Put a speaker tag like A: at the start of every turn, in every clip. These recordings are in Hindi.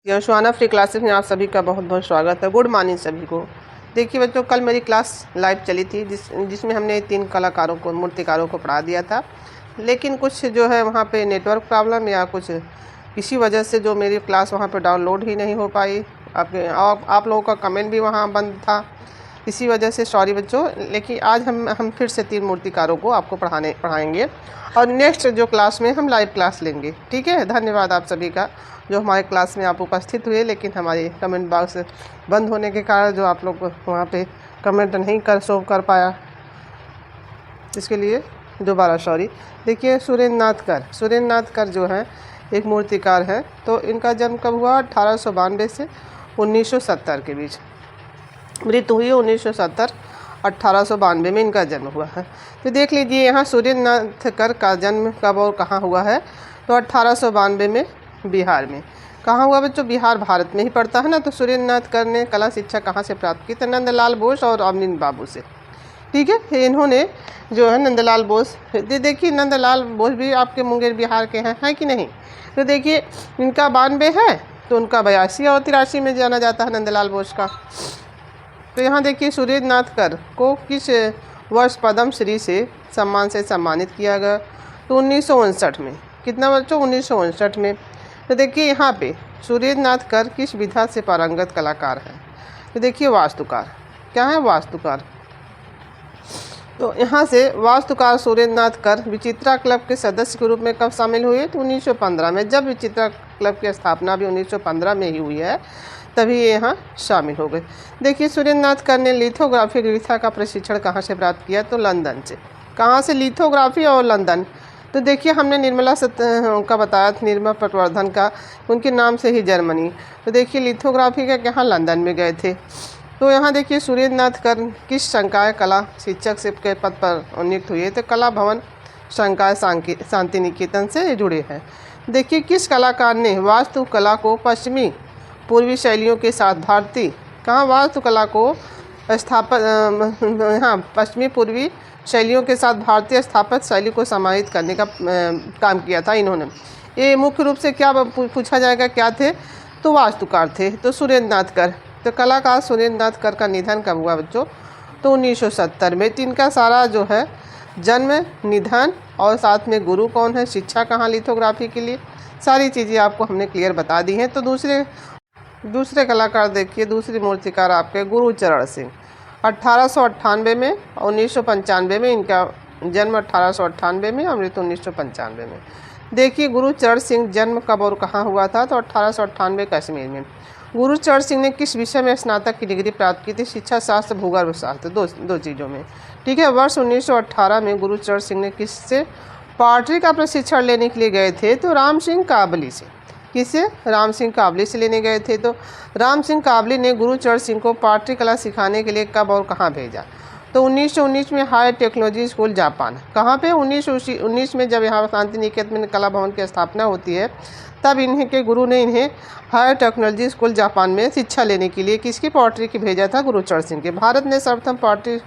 A: सुहाना फ्री क्लासेस में आप सभी का बहुत बहुत स्वागत है। गुड मॉर्निंग सभी को। देखिए बच्चों, कल मेरी क्लास लाइव चली थी जिसमें हमने 3 कलाकारों को, मूर्तिकारों को पढ़ा दिया था। लेकिन कुछ जो है वहाँ पे नेटवर्क प्रॉब्लम या कुछ किसी वजह से जो मेरी क्लास वहाँ पे डाउनलोड ही नहीं हो पाई। आप लोगों का कमेंट भी वहाँ बंद था, इसी वजह से सॉरी बच्चों। लेकिन आज हम फिर से 3 मूर्तिकारों को आपको पढ़ाएंगे और नेक्स्ट जो क्लास में हम लाइव क्लास लेंगे। ठीक है, धन्यवाद आप सभी का जो हमारे क्लास में आप उपस्थित हुए। लेकिन हमारे कमेंट बॉक्स बंद होने के कारण जो आप लोग वहाँ पे कमेंट नहीं शो कर पाया, इसके लिए दोबारा सॉरी। देखिए सुरेंद्र नाथ कर जो है एक मूर्तिकार है। तो इनका जन्म कब हुआ? 1892 से 1970 के बीच। मृत्यु हुई 1970, 1892 में इनका जन्म हुआ है। तो देख लीजिए यहाँ सुरेंद्र नाथ कर का जन्म कब और कहाँ हुआ है। तो 1892 में बिहार में। कहाँ हुआ बच्चों? बिहार भारत में ही पड़ता है ना। तो सुरेंद्र नाथ कर ने कला शिक्षा कहाँ से प्राप्त की? तो नंदलाल बोस और अवनींद्र बाबू से। ठीक है, इन्होंने जो है नंदलाल बोस, देखिए नंदलाल बोस भी आपके मुंगेर बिहार के हैं कि नहीं? तो देखिए इनका 92 है, तो उनका 82 और 83 में जाना जाता है नंदलाल बोस का। तो यहाँ देखिए सुरेंद्र नाथ कर को किस वर्ष पद्म श्री से सम्मान से सम्मानित किया गया? तो 1959 में। कितना बच्चों? 1959 में। तो देखिए यहाँ पे सुरेंद्र नाथ कर किस विधा से पारंगत कलाकार हैं? तो देखिए वास्तुकार। क्या है? वास्तुकार। तो यहाँ से वास्तुकार सुरेंद्र नाथ कर विचित्रा क्लब के सदस्य के रूप में कब शामिल हुए? तो 1915 में। जब विचित्रा क्लब की स्थापना भी 1915 में ही हुई है, तभी ये यहाँ शामिल हो गए। देखिए सुरेंद्र नाथ कर ने लिथोग्राफी विधा का प्रशिक्षण कहाँ से प्राप्त किया? तो लंदन से। कहाँ से? लिथोग्राफी और लंदन। तो देखिए हमने निर्मला का बताया था, निर्मला पटवर्धन का, उनके नाम से ही जर्मनी। तो देखिए लिथोग्राफी का यहाँ लंदन में गए थे। तो यहाँ देखिए सुरेंद्र नाथ कर किस संकाय कला शिक्षक से के पद पर नियुक्त हुए? तो कला भवन संकाय शांति निकेतन से जुड़े हैं। देखिए किस कलाकार ने वास्तुकला को पश्चिमी पूर्वी शैलियों के साथ भारतीय, कहाँ वास्तुकला को हाँ पश्चिमी पूर्वी शैलियों के साथ भारतीय स्थापत्य शैली को समाहित करने का काम किया था इन्होंने। ये मुख्य रूप से क्या पूछा जाएगा, क्या थे? तो वास्तुकार थे। तो सुरेंद्र नाथ कर। तो कलाकार सुरेंद्र नाथ कर का निधन कब हुआ बच्चों? तो 1970 में। तो इनका सारा जो है जन्म, निधन और साथ में गुरु कौन है, शिक्षा कहाँ लिथोग्राफी के लिए, सारी चीज़ें आपको हमने क्लियर बता दी हैं। तो दूसरे कलाकार देखिए, दूसरी मूर्तिकार आपके गुरुचरण सिंह। 1898 में और 1995 में इनका जन्म, 1898 में और मृत्यु 1995 में। देखिए गुरुचरण सिंह जन्म कब और कहाँ हुआ था? तो 1898 कश्मीर में। गुरुचरण सिंह ने किस विषय में स्नातक की डिग्री प्राप्त की थी? शिक्षा शास्त्र, भूगर्भ शास्त्र, दो चीज़ों में। ठीक है, वर्ष 1918 में गुरुचरण सिंह ने किससे पॉटरी का प्रशिक्षण लेने के लिए गए थे? तो राम सिंह काबली से। किसे? राम सिंह काबली से लेने गए थे। तो राम सिंह काबली ने गुरुचरण सिंह को पॉटरी कला सिखाने के लिए कब और कहाँ भेजा? तो 1919 में हायर टेक्नोलॉजी स्कूल जापान। कहाँ पे? 1919 में जब यहाँ शांति निकेतन में कला भवन की स्थापना होती है, तब इन्हें के गुरु ने इन्हें हायर टेक्नोलॉजी स्कूल जापान में शिक्षा लेने के लिए किसकी पॉटरी की भेजा था? गुरुचरण सिंह के। भारत ने सर्वप्रथम पॉटरी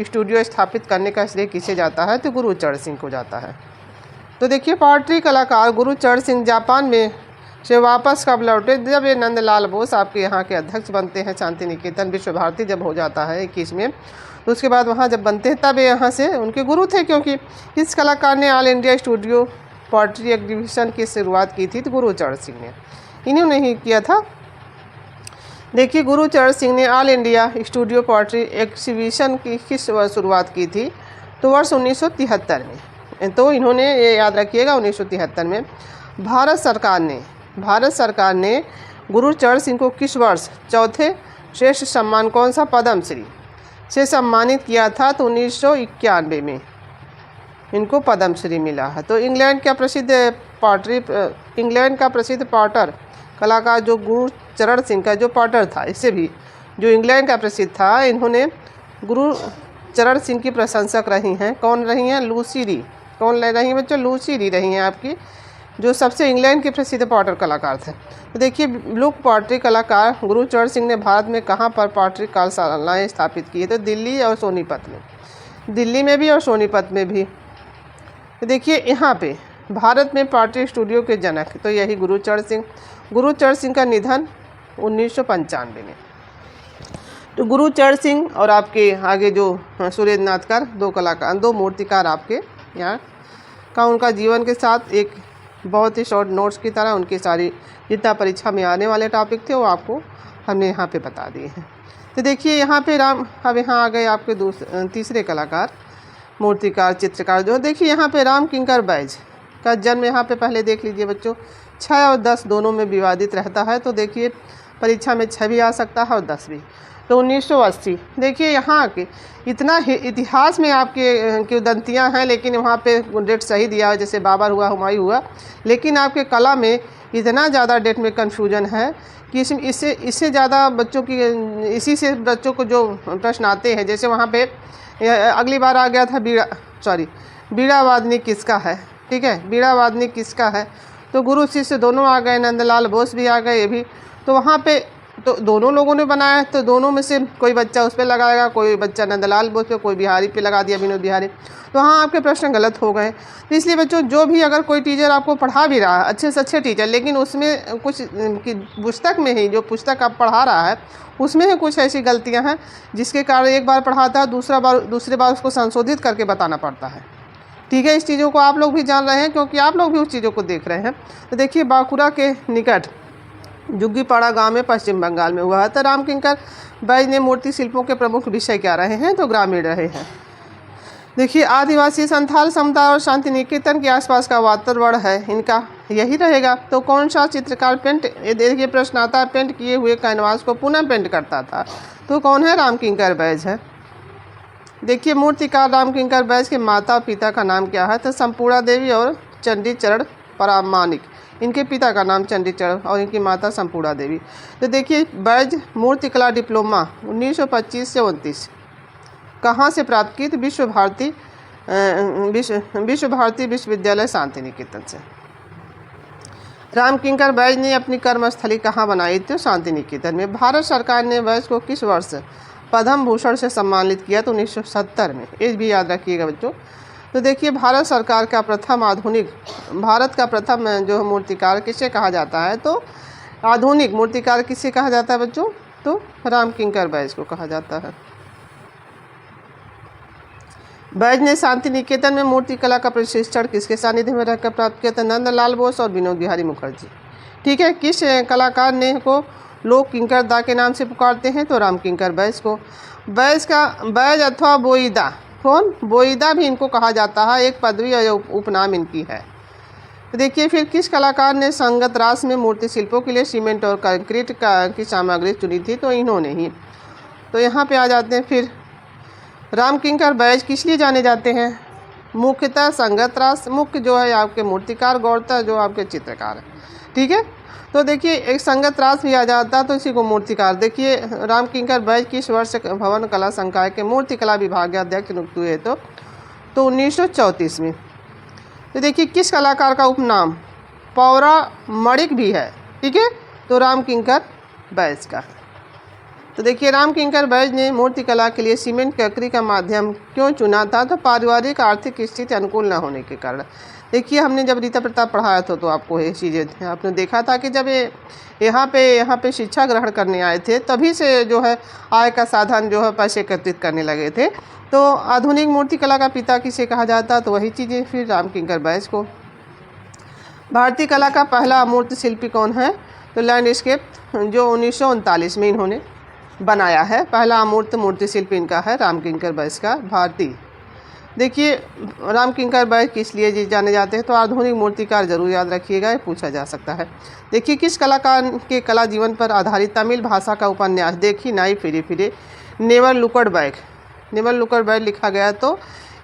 A: स्टूडियो स्थापित करने का श्रेय किसे जाता है? तो गुरुचरण सिंह को जाता है। तो देखिए पॉटरी कलाकार गुरुचरण सिंह जापान में से वापस कब लौटे? जब ये नंदलाल बोस आपके यहाँ के अध्यक्ष बनते हैं, शांति निकेतन विश्व भारती जब हो जाता है 21 में, तो उसके बाद वहाँ जब बनते हैं तब ये यहाँ से उनके गुरु थे। क्योंकि इस कलाकार ने all India studio pottery exhibition की शुरुआत की थी, तो गुरुचरण सिंह ने, इन्होंने ही किया था। देखिए गुरुचरण सिंह ने all India studio pottery exhibition की किस शुरुआत की थी? तो वर्ष 1973 में। तो इन्होंने, ये याद रखिएगा, 1973 में। भारत सरकार ने गुरुचरण सिंह को किस वर्ष चौथे श्रेष्ठ सम्मान कौन सा पद्म श्री से सम्मानित किया था? तो 1991 में इनको पद्म श्री मिला है। तो इंग्लैंड का प्रसिद्ध पॉटर कलाकार जो गुरुचरण सिंह का जो पॉटर था, इससे भी जो इंग्लैंड का प्रसिद्ध था, इन्होंने गुरुचरण सिंह की प्रशंसक रही हैं। कौन रही हैं? लूसी री। कौन रही हैं बच्चों? लूसी री रही हैं आपकी, जो सबसे इंग्लैंड के प्रसिद्ध पॉटर कलाकार थे। तो देखिए लोक पॉटरी कलाकार गुरुचरण सिंह ने भारत में कहाँ पर पॉटरी कार्यशालाएँ स्थापित की है? तो दिल्ली और सोनीपत में। दिल्ली में भी और सोनीपत में भी। तो देखिए यहाँ पे भारत में पार्टी स्टूडियो के जनक, तो यही गुरचरण सिंह। गुरचरण सिंह का निधन 1995 में। तो गुरचरण सिंह और आपके आगे जो सुरेंद्र नाथकर, दो कलाकार, दो मूर्तिकार आपके यहाँ का उनका जीवन के साथ एक बहुत ही शॉर्ट नोट्स की तरह उनकी सारी जितना परीक्षा में आने वाले टॉपिक थे वो आपको हमने यहाँ पे बता दिए हैं। तो देखिए यहाँ पे अब यहाँ आ गए आपके तीसरे कलाकार, मूर्तिकार, चित्रकार जो देखिए यहाँ पे राम किंकर बैज का जन्म यहाँ पे पहले देख लीजिए बच्चों, 6 और 10 दोनों में विवादित रहता है। तो देखिए परीक्षा में 6 भी आ सकता है और 10 भी। तो 1980 देखिए यहाँ के इतना इतिहास में आपके किंवदंतियाँ हैं, लेकिन वहाँ पे डेट सही दिया है, जैसे बाबर हुआ, हुमायूं हुआ, लेकिन आपके कला में इतना ज़्यादा डेट में कन्फ्यूजन है कि इससे ज़्यादा बच्चों की इसी से बच्चों को जो प्रश्न आते हैं, जैसे वहाँ पे अगली बार आ गया था बीड़ा वादनी किसका है, ठीक है, बीड़ा वादनी किसका है। तो गुरु शिष्य दोनों आ गए, नंदलाल बोस भी आ गए ये भी। तो वहाँ पे तो दोनों लोगों ने बनाया, तो दोनों में से कोई बच्चा उस पर लगाएगा, कोई बच्चा नंदलाल बोस पे, कोई बिहारी पे लगा दिया, विनोद बिहारी। तो हाँ आपके प्रश्न गलत हो गए। तो इसलिए बच्चों जो भी अगर कोई टीचर आपको पढ़ा भी रहा है, अच्छे से अच्छे टीचर, लेकिन उसमें कुछ पुस्तक में ही जो पुस्तक आप पढ़ा रहा है उसमें ही कुछ ऐसी गलतियाँ हैं जिसके कारण एक बार पढ़ाता है, दूसरे बार उसको संशोधित करके बताना पड़ता है। ठीक है, इस चीज़ों को आप लोग भी जान रहे हैं क्योंकि आप लोग भी उस चीज़ों को देख रहे हैं। तो देखिए बांकुड़ा के निकट जुग्गीपाड़ा गांव में पश्चिम बंगाल में हुआ है। तो राम किंकर बैज ने मूर्ति शिल्पों के प्रमुख विषय क्या रहे हैं, तो ग्रामीण रहे हैं। देखिए आदिवासी, संथाल समुदाय और शांति निकेतन के आसपास का वातावरण है इनका यही रहेगा। तो कौन सा चित्रकार देखिए प्रश्न आता है, पेंट किए हुए कैनवास को पुनः पेंट करता था, तो कौन है, राम किंकर बैज है। देखिए मूर्तिकार राम किंकर बैज के माता पिता का नाम क्या है, तो संपूर्णा देवी और चंडीचरण परामानिक। इनके पिता का नाम चंडीचरण और इनकी माता संपूर्णा देवी। तो देखिए बैज मूर्तिकला डिप्लोमा 1925 से 29 कहाँ से प्राप्त की, तो विश्व भारती विश्वविद्यालय शांति निकेतन से। राम किंकर बैज ने अपनी कर्मस्थली कहाँ बनाई, तो शांति निकेतन में। भारत सरकार ने बैज को किस वर्ष पद्म भूषण से सम्मानित किया, तो 1970 में। ये भी याद रखिएगा बच्चों। तो देखिए भारत सरकार का भारत का प्रथम जो मूर्तिकार किसे कहा जाता है, तो आधुनिक मूर्तिकार किसे कहा जाता है बच्चों, तो राम किंकर बैज को कहा जाता है। बैज ने शांति निकेतन में मूर्तिकला का प्रशिक्षण किसके सानिध्य में रहकर प्राप्त किया था, नंदलाल बोस और विनोद बिहारी मुखर्जी। ठीक है, किस कलाकार ने को लोग किंकर दा के नाम से पुकारते हैं, तो राम किंकर बैज को। बैज अथवा बोईदा, कौन, बोईदा भी इनको कहा जाता है, एक पदवी और उपनाम इनकी है। तो देखिए फिर किस कलाकार ने संगत रास में मूर्ति शिल्पों के लिए सीमेंट और कंक्रीट की सामग्री चुनी थी, तो इन्होंने ही। तो यहाँ पे आ जाते हैं फिर राम किंकर बैज किस लिए जाने जाते हैं, मुख्यतः संगत रास, मुख्य जो है आपके मूर्तिकार, गौरतः जो आपके चित्रकार है। ठीक है, तो देखिए एक संगत रास भी आ जाता है, तो इसी को मूर्तिकार। देखिए राम किंकर बैज किस वर्ष भवन कला संकाय के मूर्तिकला विभाग के अध्यक्ष नियुक्त हुए, तो 1934 में। तो देखिए किस कलाकार का उपनाम पौराणिक भी है, ठीक है, तो राम किंकर बैज का। तो देखिए राम किंकर बैज ने मूर्तिकला के लिए सीमेंट ककरी का माध्यम क्यों चुना था, तो पारिवारिक आर्थिक स्थिति अनुकूल न होने के कारण। देखिए हमने जब रीता प्रताप पढ़ाया था तो आपको ये चीज़ें आपने देखा था कि जब यहाँ पे शिक्षा ग्रहण करने आए थे तभी से जो है आय का साधन जो है पैसे एकत्रित करने लगे थे। तो आधुनिक मूर्तिकला का पिता किसे कहा जाता, तो वही चीज़ें फिर राम किंकर बैज को। भारतीय कला का पहला मूर्ति शिल्पी कौन है, तो लैंडस्केप जो 1939 में इन्होंने बनाया है। पहला मूर्ति शिल्पी इनका है राम किंकर बैज का, भारतीय। देखिए राम किंकर बैज किस लिए जाने जाते हैं, तो आधुनिक मूर्तिकार जरूर याद रखिएगा, ये पूछा जा सकता है। देखिए किस कलाकार के कला जीवन पर आधारित तमिल भाषा का उपन्यास देखी नाई फिरे फिरे नेवर लुकड बैक लिखा गया। तो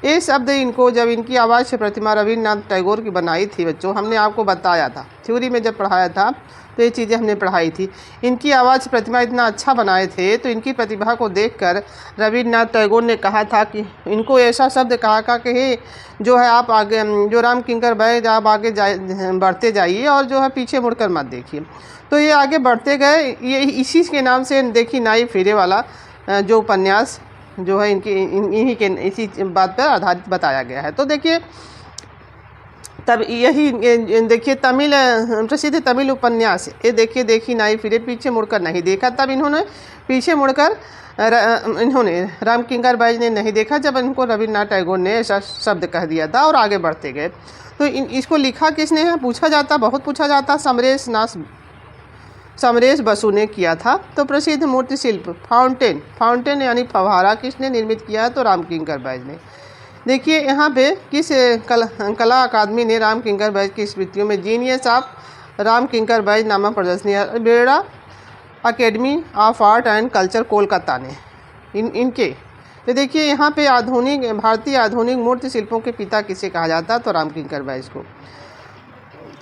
A: ये शब्द इनको जब इनकी आवाज़ से प्रतिमा रविन्द्रनाथ टैगोर की बनाई थी बच्चों, हमने आपको बताया था थ्योरी में जब पढ़ाया था तो ये चीज़ें हमने पढ़ाई थी। इनकी आवाज़ से प्रतिमा इतना अच्छा बनाए थे, तो इनकी प्रतिभा को देखकर रविन्द्रनाथ टैगोर ने कहा था कि इनको ऐसा शब्द कहा कि हे जो है आप आगे जो राम किंकर बैज आप आगे बढ़ते जाइए और जो है पीछे मुड़कर मत देखिए। तो ये आगे बढ़ते गए, ये इसी के नाम से देखी नाई फेरे वाला जो उपन्यास जो है इनकी इन्हीं के इसी बात पर आधारित बताया गया है। तो देखिए तब यही देखिए तमिल प्रसिद्ध तमिल उपन्यास, ये देखिए देखी नाई फिरे पीछे मुड़कर नहीं देखा। तब इन्होंने पीछे मुड़कर इन्होंने राम किंकर बाई ने नहीं देखा जब इनको रविन्द्रनाथ टैगोर ने ऐसा शब्द कह दिया था और आगे बढ़ते गए। तो इसको लिखा किसने है पूछा जाता, बहुत पूछा जाता। समरेश बसु ने किया था। तो प्रसिद्ध मूर्ति शिल्प फाउंटेन यानी फव्वारा किसने निर्मित किया है, तो राम किंकर बैज ने। देखिए यहाँ पे किस कला अकादमी ने राम किंकर बैज की स्मृतियों में जीनियस ऑफ राम किंकर बैज नामक प्रदर्शनी, बेड़ा academy of art and culture Kolkata ने इनके। तो देखिए यहाँ पे भारतीय आधुनिक मूर्ति शिल्पों के पिता किसे कहा जाता है, तो राम किंकर बैज को।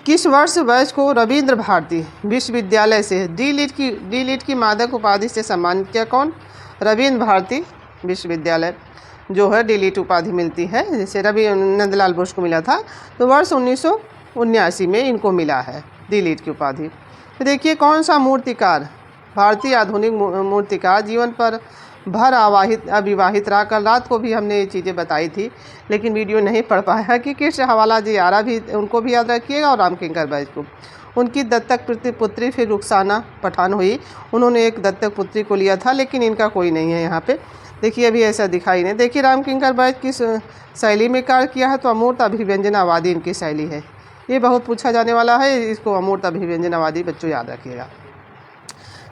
A: किस वर्ष बैज को रविंद्र भारती विश्वविद्यालय से डी लिट की मादक उपाधि से सम्मानित किया? कौन? रविंद्र भारती विश्वविद्यालय जो है डी लिट उपाधि मिलती है, जैसे रवि नंदलाल बोस को मिला था, तो वर्ष 1979 में इनको मिला है डी लिट की उपाधि। तो देखिए कौन सा मूर्तिकार, भारतीय आधुनिक मूर्तिकार जीवन पर भर अविवाहित रहा। कल रात को भी हमने ये चीज़ें बताई थी, लेकिन वीडियो नहीं पढ़ पाया कि किस हवाला जी आरा भी उनको भी याद रखिएगा और राम किंकर बैज को। उनकी दत्तक पुत्री फिर रुखसाना पठान हुई, उन्होंने एक दत्तक पुत्री को लिया था, लेकिन इनका कोई नहीं है यहाँ पे। देखिए अभी ऐसा दिखाई नहीं। देखिए राम किंकर बैज किस शैली में कार्य किया है, तो अमूर्त अभिव्यंजनावादी इनकी शैली है। ये बहुत पूछा जाने वाला है, इसको अमूर्त अभिव्यंजनावादी बच्चों याद रखिएगा।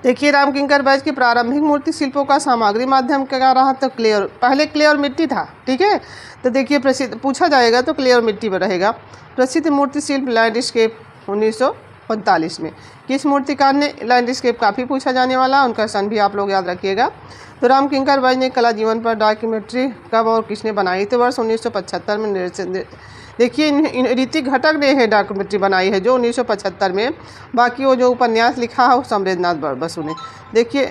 A: देखिए राम किंकर बैज की प्रारंभिक मूर्ति शिल्पों का सामग्री माध्यम क्या रहा, तो पहले क्ले और मिट्टी था, ठीक है। तो देखिए प्रसिद्ध पूछा जाएगा तो क्ले और मिट्टी में रहेगा। प्रसिद्ध मूर्ति शिल्प लैंडस्केप 1945 में किस मूर्तिकार ने? लैंडस्केप काफ़ी पूछा जाने वाला, उनका सन भी आप लोग याद रखिएगा। तो राम किंकर बैज ने कला जीवन पर डॉक्यूमेंट्री कब और किसने बनाई? तो वर्ष 1975 में। देखिए ऋतिक घटक ने है डॉक्यूमेंट्री बनाई है जो 1975 में, बाकी वो जो उपन्यास लिखा है वो समरेंद्रनाथ बसु ने। देखिए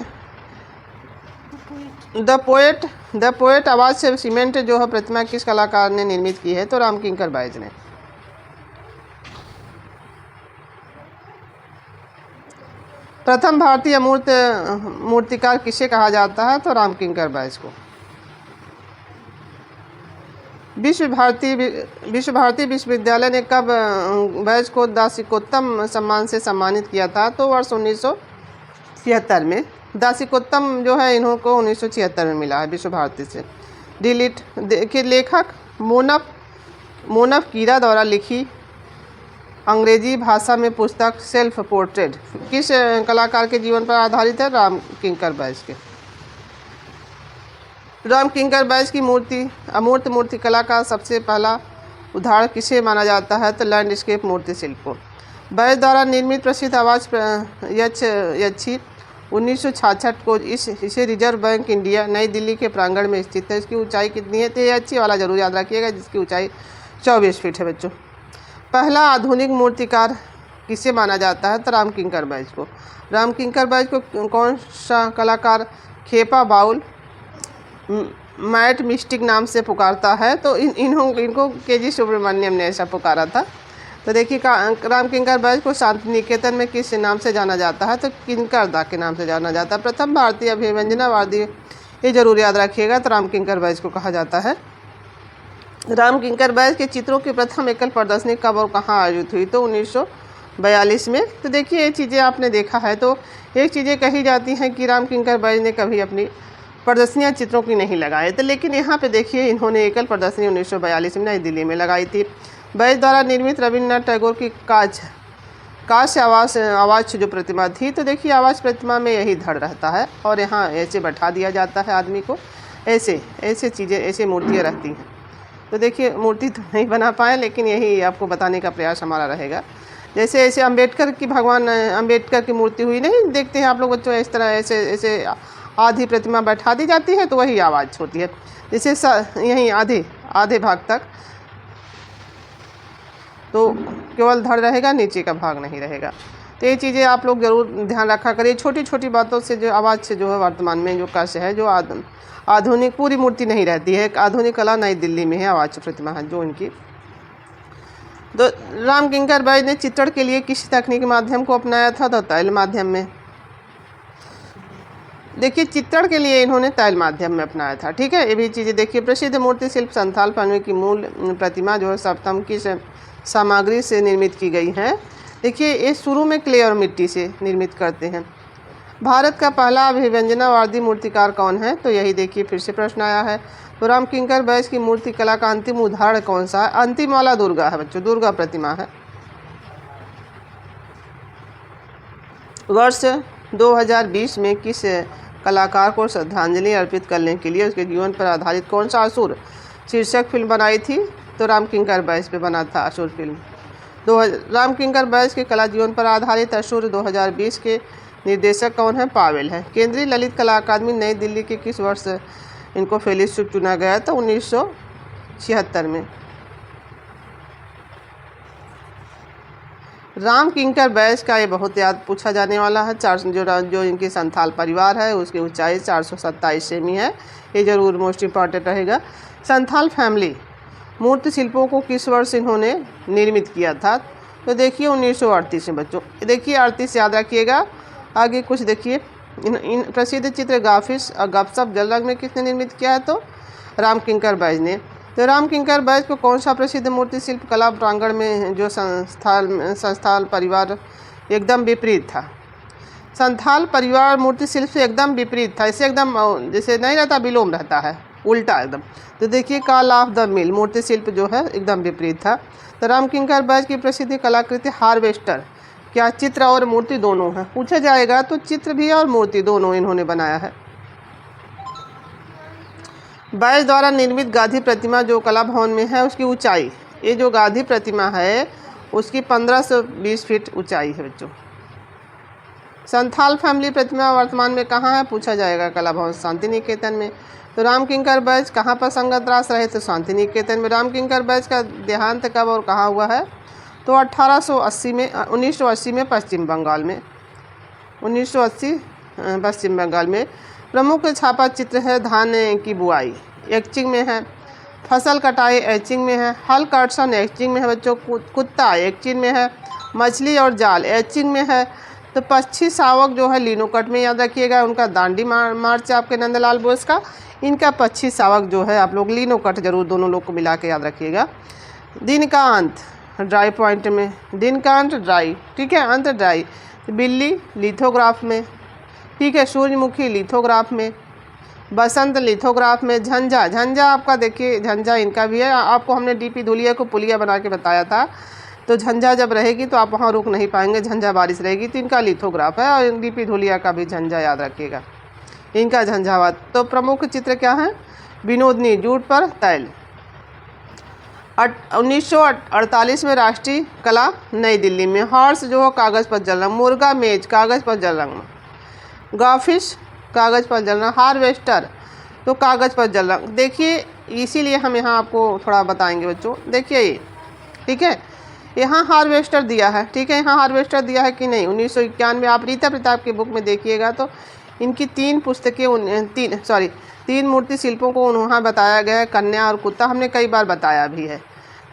A: द पोएट आवाज़ से सीमेंट जो है प्रतिमा किस कलाकार ने निर्मित की है? तो राम किंकर बैज ने। प्रथम भारतीय मूर्तिकार किसे कहा जाता है? तो राम किंकर बैज को। विश्व भारती विश्वविद्यालय ने कब बैज को दासिकोत्तम सम्मान से सम्मानित किया था? तो वर्ष 1976 में। दासिकोत्तम जो है इन्होंने 1976 में मिला है विश्व भारती से। डी लिट के लेखक मोनफ कीरा द्वारा लिखी अंग्रेजी भाषा में पुस्तक सेल्फ पोर्ट्रेट किस कलाकार के जीवन पर आधारित है? राम किंकर बैज के। राम किंकर बैज की अमूर्त मूर्ति कला का सबसे पहला उदाहरण किसे माना जाता है? तो लैंडस्केप मूर्ति शिल्प को। बैज द्वारा निर्मित प्रसिद्ध आवाज यक्षी 1966 को इसे रिजर्व बैंक इंडिया नई दिल्ली के प्रांगण में स्थित है। इसकी ऊंचाई कितनी है? तो ये अच्छी वाला जरूर याद रखिएगा, जिसकी ऊंचाई 24 फीट है बच्चों। पहला आधुनिक मूर्तिकार किसे माना जाता है? तो राम किंकर बैज को। राम किंकर बैज को कौन सा कलाकार खेपा बाउल मैट मिस्टिक नाम से पुकारता है? तो इनको के.जी. सुब्रमण्यम ने ऐसा पुकारा था। तो देखिए राम किंकर बैज को शांति निकेतन में किस नाम से जाना जाता है? तो किंकर दा के नाम से जाना जाता है। प्रथम भारतीय अभिव्यंजनावादी, ये जरूर याद रखिएगा, तो राम किंकर बैज को कहा जाता है। राम किंकर बैज के चित्रों की प्रथम एकल प्रदर्शनी कब और कहाँ आयोजित हुई? तो 1942 में। तो देखिए ये चीज़ें आपने देखा है, तो एक चीज़ें कही जाती हैं कि राम किंकर बैज ने कभी अपनी प्रदर्शनियाँ चित्रों की नहीं लगाए थे, लेकिन यहाँ पे देखिए इन्होंने एकल प्रदर्शनी 1942 में नई दिल्ली में लगाई थी। बैज द्वारा निर्मित रविन्द्रनाथ टैगोर की कांस्य आवाज़ जो प्रतिमा थी, तो देखिए आवाज़ प्रतिमा में यही धड़ रहता है और यहाँ ऐसे बैठा दिया जाता है आदमी को, ऐसे चीज़ें ऐसे मूर्तियाँ रहती हैं। तो देखिए मूर्ति तो नहीं बना पाए, लेकिन यही आपको बताने का प्रयास हमारा रहेगा। जैसे ऐसे भगवान अम्बेडकर की मूर्ति हुई, नहीं देखते हैं आप लोग बच्चों, इस तरह ऐसे आधी प्रतिमा बैठा दी जाती है, तो वही आवाज़ होती है। जैसे यहीं आधे भाग तक तो केवल धड़ रहेगा, नीचे का भाग नहीं रहेगा। तो ये चीज़ें आप लोग ज़रूर ध्यान रखा करिए। छोटी छोटी बातों से जो आवाज़ से जो है वर्तमान में जो काश्य है, जो आधुनिक पूरी मूर्ति नहीं रहती है। एक आधुनिक कला नई दिल्ली में है आवाज़ प्रतिमा है जो इनकी। तो राम किंकर बैज ने चित्रण के लिए किस तकनीकी माध्यम को अपनाया था? तो तैल माध्यम में। देखिए चित्रण के लिए इन्होंने तैल माध्यम में अपनाया था, ठीक है। ये भी चीज़ें देखिए। प्रसिद्ध मूर्ति शिल्प संथाल पानी की मूल प्रतिमा जो है सप्तम किस सामग्री से निर्मित की गई हैं। देखिए ये शुरू में क्ले और मिट्टी से निर्मित करते हैं। भारत का पहला अभिव्यंजनावादी मूर्तिकार कौन है? तो यही देखिए फिर से प्रश्न आया है। तो रामकिंकर बैस की मूर्ति कला का अंतिम उदाहरण कौन सा है? अंतिम वाला दुर्गा है बच्चों, दुर्गा प्रतिमा है। वर्ष 2020 में किस कलाकार को श्रद्धांजलि अर्पित करने के लिए उसके जीवन पर आधारित कौन सा असुर शीर्षक फिल्म बनाई थी? तो रामकिंकर बैस पे बना था असुर फिल्म। रामकिंकर बैस के कला जीवन पर आधारित असुर 2020 के निर्देशक कौन है? पावेल है। केंद्रीय ललित कला अकादमी नई दिल्ली के किस वर्ष इनको फेलोशिप चुना गया? तो 1976 में। रामकिंकर बैस का ये बहुत याद पूछा जाने वाला है। जो इनकी संथाल परिवार है उसकी ऊंचाई 427 सेमी है। ये जरूर मोस्ट इम्पॉर्टेंट रहेगा। संथाल फैमिली मूर्ति शिल्पों को किस वर्ष इन्होंने निर्मित किया था? तो देखिए 1938 में बच्चों। देखिए 38 याद रखिएगा। आगे कुछ देखिए, इन प्रसिद्ध चित्र गाफिस और गपसप जलरंग में किसने निर्मित किया है? तो रामकिंकर बैस ने। तो रामकिंकर बैस को कौन सा प्रसिद्ध मूर्ति शिल्प कला प्रांगण में जो संथाल परिवार एकदम विपरीत था? संथाल परिवार मूर्ति शिल्प से एकदम विपरीत था। इसे एकदम जैसे नहीं रहता, विलोम रहता है, उल्टा एकदम। तो देखिए कॉल ऑफ द मिल मूर्ति शिल्प जो है एकदम विपरीत था। तो रामकिंकर बैस की प्रसिद्ध कलाकृति हार्वेस्टर क्या चित्र और मूर्ति दोनों है? पूछा जाएगा तो चित्र भी और मूर्ति दोनों इन्होंने बनाया है। बैस द्वारा निर्मित गांधी प्रतिमा जो कला भवन में है उसकी ऊंचाई, ये जो गांधी प्रतिमा है उसकी 1520 फीट ऊंचाई है बच्चों। संथाल फैमिली प्रतिमा वर्तमान में कहाँ है? पूछा जाएगा कला भवन शांति निकेतन में। तो रामकिंकर बैस कहाँ पर संगतरास रहे? तो शांति निकेतन में। रामकिंकर बैस का देहांत कब और कहाँ हुआ है? तो 1980 में पश्चिम बंगाल में। 1980 पश्चिम बंगाल में। प्रमुख छापा चित्र है धान की बुआई, एचिंग में है। फसल कटाई एचिंग में है। हल कर्सन एचिंग में है बच्चों। कुत्ता एचिंग में है। मछली और जाल एचिंग में है। तो पक्षी शावक जो है लिनोकट में, याद रखिएगा। उनका दांडी मार्च आपके नंदलाल बोस का, इनका पक्षी शावक जो है आप लोग लिनोकट जरूर दोनों लोग को मिला के याद रखिएगा। दिन का अंत ड्राई पॉइंट में, दिन का अंत ड्राई, ठीक है, अंत ड्राई। बिल्ली लिथोग्राफ में, ठीक है। सूर्यमुखी लिथोग्राफ में। बसंत लिथोग्राफ में। झंझा, झंझा आपका देखिए, झंझा इनका भी है। आपको हमने डीपी धुलिया को पुलिया बना के बताया था। तो झंझा जब रहेगी तो आप वहाँ रुक नहीं पाएंगे, झंझा बारिश रहेगी। तो इनका लिथोग्राफ है। और डीपी धुलिया का भी झंझा याद रखिएगा, इनका झंझावात। तो प्रमुख चित्र क्या है? विनोदनी जूट पर तैल। 1948 में राष्ट्रीय कला नई दिल्ली में। हॉर्स जो हो कागज़ पर जल रंग। मुर्गा मेज कागज़ पर जल रंग। गॉफिश कागज़ पर जल रंग। हार्वेस्टर तो कागज़ पर जल रंग। देखिए इसीलिए हम यहाँ आपको थोड़ा बताएंगे बच्चों। देखिए ये, ठीक है, यहाँ हार्वेस्टर दिया है, ठीक है। यहाँ हार्वेस्टर दिया है कि नहीं? 1991 आप रीता प्रताप की बुक में देखिएगा तो इनकी 3 पुस्तकें, 3 मूर्ति शिल्पों को वहाँ बताया गया है। कन्या और कुत्ता हमने कई बार बताया भी है।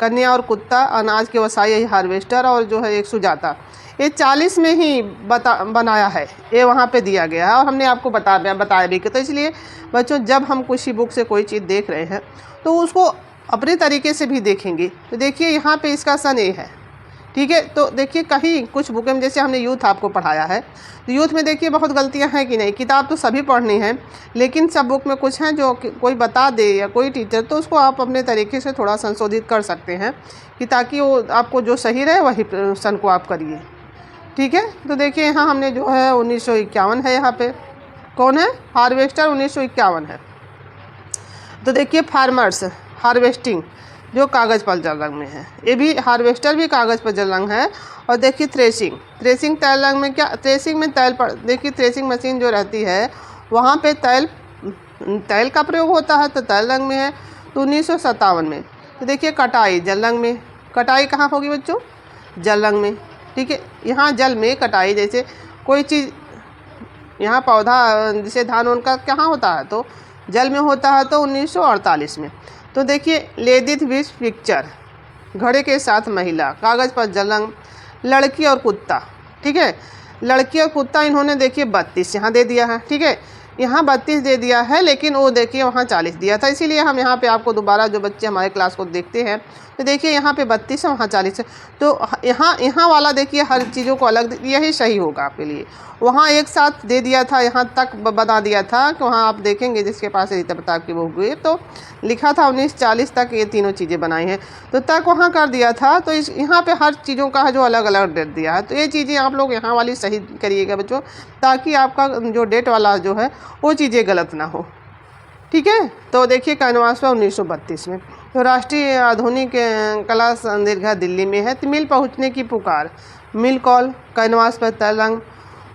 A: कन्या और कुत्ता, अनाज के वसाई हार्वेस्टर, और जो है एक सुजाता। ये 40 में ही बनाया है, ये वहाँ पे दिया गया है। और हमने आपको बताया भी कि तो इसलिए बच्चों जब हम किसी बुक से कोई चीज़ देख रहे हैं तो उसको अपने तरीके से भी देखेंगे। तो देखिए यहाँ पे इसका सन ए है, ठीक है। तो देखिए कहीं कुछ बुक में, जैसे हमने यूथ आपको पढ़ाया है, तो यूथ में देखिए बहुत गलतियां हैं कि नहीं। किताब तो सभी पढ़नी है, लेकिन सब बुक में कुछ हैं जो कोई बता दे या कोई टीचर, तो उसको आप अपने तरीके से थोड़ा संशोधित कर सकते हैं कि ताकि वो आपको जो सही रहे वही सन को आप करिए, ठीक है। तो देखिए यहाँ हमने जो है 1951 है, यहाँ पे कौन है? हार्वेस्टर 1951 है। तो देखिए फार्मर्स हार्वेस्टिंग जो कागज़ पर जल रंग में है, ये भी हार्वेस्टर भी कागज़ पर जल रंग है। और देखिए थ्रेसिंग तैल रंग में। क्या थ्रेसिंग में तैल पर, देखिए थ्रेसिंग मशीन जो रहती है वहाँ पे तैल का प्रयोग होता है, तो तैल रंग में है। तो 1957 में। तो देखिए कटाई जल रंग में। कटाई कहाँ होगी बच्चों? जल रंग में, ठीक है। यहाँ जल में कटाई, जैसे कोई चीज़, यहाँ पौधा जैसे धान उनका कहाँ होता है? तो जल में होता है। तो 1948 में। तो देखिए लेडीज विथ पिक्चर, घड़े के साथ महिला, कागज़ पर जल रंग। लड़की और कुत्ता, ठीक है। लड़की और कुत्ता इन्होंने देखिए 32 यहाँ दे दिया है, ठीक है। यहाँ 32 दे दिया है, लेकिन वो देखिए वहाँ 40 दिया था, इसीलिए हम यहाँ पे आपको दोबारा जो बच्चे हमारे क्लास को देखते हैं तो देखिए यहाँ पे 32 है, वहाँ 40 है, तो यहाँ वाला देखिए हर चीज़ों को अलग, यही सही होगा आपके लिए। वहाँ एक साथ दे दिया था, यहाँ तक बता दिया था कि वहाँ आप देखेंगे जिसके पास रीता प्रताप की बुक हुई तो लिखा था 1940 तक ये तीनों चीज़ें बनाई हैं, तो तक वहाँ कर दिया था, तो इस यहाँ पे हर चीज़ों का जो अलग अलग डेट दिया है, तो ये चीज़ें आप लोग यहाँ वाली सही करिएगा बच्चों, ताकि आपका जो डेट वाला जो है वो चीज़ें गलत ना हो, ठीक है। तो देखिए कैनवास पर 1932 में, तो राष्ट्रीय आधुनिक कला संदीर्घा दिल्ली में है, तो मिल पहुँचने की पुकार, मिल कॉल, कैनवास पर तरंग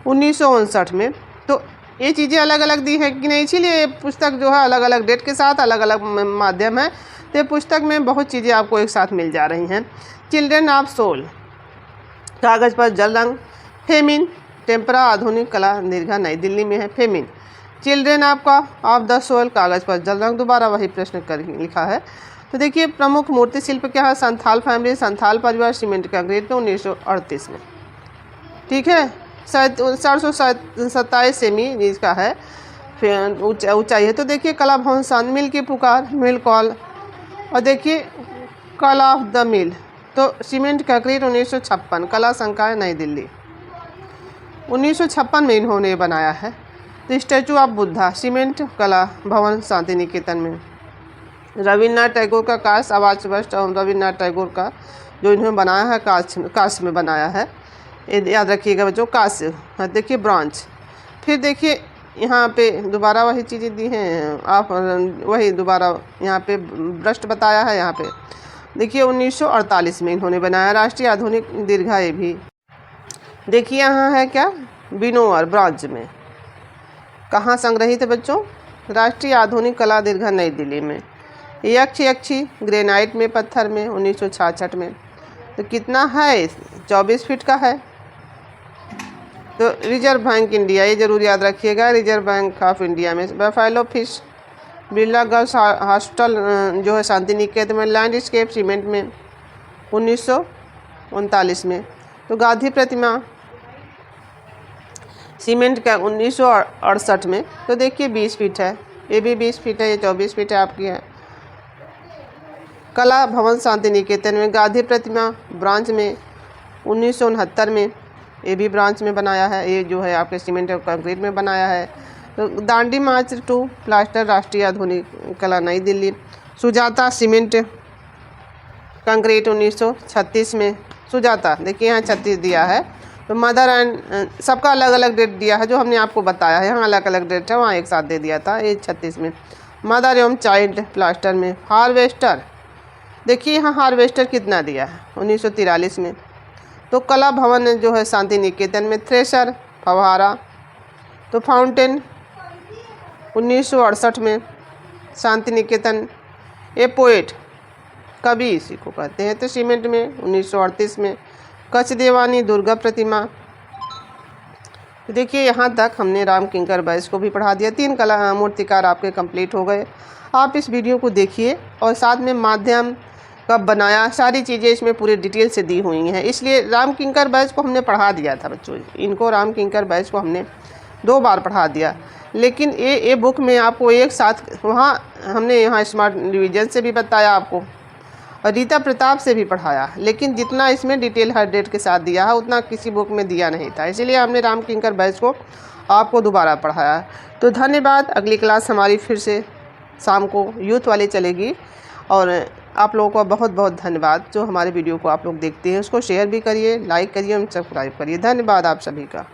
A: 1959 में। तो ये चीज़ें अलग अलग दी है कि नहीं, इसीलिए पुस्तक जो है अलग अलग डेट के साथ अलग अलग माध्यम है, तो ये पुस्तक में बहुत चीज़ें आपको एक साथ मिल जा रही हैं। चिल्ड्रन ऑफ सोल, कागज़ पर जल रंग, फेमिन, टेम्परा आधुनिक कला दीर्घा नई दिल्ली में है, फेमिन। चिल्ड्रन आपका ऑफ द सोल, कागज़ पर जल रंग, दोबारा वही प्रश्न कर लिखा है। तो देखिए प्रमुख मूर्ति शिल्प क्या है, संथाल फैमिली, संथाल परिवार, सीमेंट कंक्रीट में 1938 में, ठीक है। 427 सेमी इसका है ऊंचाई है। तो देखिए कला भवन सान, मिल की पुकार, मिल कॉल, और देखिए कॉल ऑफ द मिल, तो सीमेंट कंक्रीट 1956, कला संकाय नई दिल्ली 1956 में इन्होंने बनाया है। तो स्टैचू ऑफ बुद्धा, सीमेंट कला भवन शांति निकेतन में। रविन्द्रनाथ टैगोर का कांस्य आवाज बस्ट, रविन्द्रनाथ टैगोर का जो इन्होंने बनाया है कांस्य में बनाया है, याद रखिएगा बच्चों, कांस्य। देखिए ब्रॉन्ज, फिर देखिए यहाँ पे दोबारा वही चीज़ें दी हैं, आप वही दोबारा यहाँ पे ब्रस्ट बताया है। यहाँ पे देखिए 1948 में इन्होंने बनाया राष्ट्रीय आधुनिक दीर्घा, ये भी देखिए यहाँ है क्या, बिनोवर ब्रॉन्ज में, कहाँ संग्रहित है बच्चों, राष्ट्रीय आधुनिक कला दीर्घा नई दिल्ली में। यक्षी ग्रेनाइट में, पत्थर में 1966 में। तो कितना है, 24 फीट का है। तो रिजर्व बैंक इंडिया, ये जरूर याद रखिएगा, रिजर्व बैंक ऑफ इंडिया में। Buffalo fish, Birla girls hostel जो है शांति निकेतन में। लैंडस्केप सीमेंट में 1939 में। तो गांधी प्रतिमा सीमेंट का 1968 में। तो देखिए 20 फीट है, ये भी 20 फीट है, ये 24 फीट है आपकी है। कला भवन शांति निकेतन में गांधी प्रतिमा ब्रांच में 1969 में, ये भी ब्रांच में बनाया है, ये जो है आपके सीमेंट और कंक्रीट में बनाया है। तो दांडी मार्च टू प्लास्टर राष्ट्रीय आधुनिक कला नई दिल्ली। सुजाता सीमेंट कंक्रीट 1936 में। सुजाता देखिए यहाँ 36 दिया है। तो मदर एंड सबका अलग अलग डेट दिया है, जो हमने आपको बताया है, यहाँ अलग अलग डेट है, वहाँ एक साथ दे दिया था, ये 36 में। मदर एवं चाइल्ड प्लास्टर में। हार्वेस्टर देखिए यहाँ हार्वेस्टर कितना दिया है, 1943 में। तो कला भवन जो है शांति निकेतन में। थ्रेशर फव्वारा, तो फाउंटेन 1968 में शांति निकेतन। ए पोएट कवि इसी को कहते हैं, तो सीमेंट में 1938 में। कच्छ देवानी दुर्गा प्रतिमा। देखिए यहाँ तक हमने राम किंकर बैस को भी पढ़ा दिया। 3 कला मूर्तिकार आपके कंप्लीट हो गए। आप इस वीडियो को देखिए और साथ में माध्यम कब बनाया, सारी चीज़ें इसमें पूरी डिटेल से दी हुई हैं। इसलिए राम किंकर बैस को हमने पढ़ा दिया था बच्चों, इनको राम किंकर बैस को हमने 2 बार पढ़ा दिया। लेकिन ये बुक में आपको एक साथ, वहाँ हमने यहाँ स्मार्ट रिवीजन से भी बताया आपको और रीता प्रताप से भी पढ़ाया, लेकिन जितना इसमें डिटेल हर डेट के साथ दिया है उतना किसी बुक में दिया नहीं था, इसीलिए हमने राम किंकर बैस को आपको दोबारा पढ़ाया। तो धन्यवाद। अगली क्लास हमारी फिर से शाम को यूथ वाली चलेगी, और आप लोगों का बहुत बहुत धन्यवाद जो हमारे वीडियो को आप लोग देखते हैं। उसको शेयर भी करिए, लाइक करिए और सब्सक्राइब करिए। धन्यवाद आप सभी का।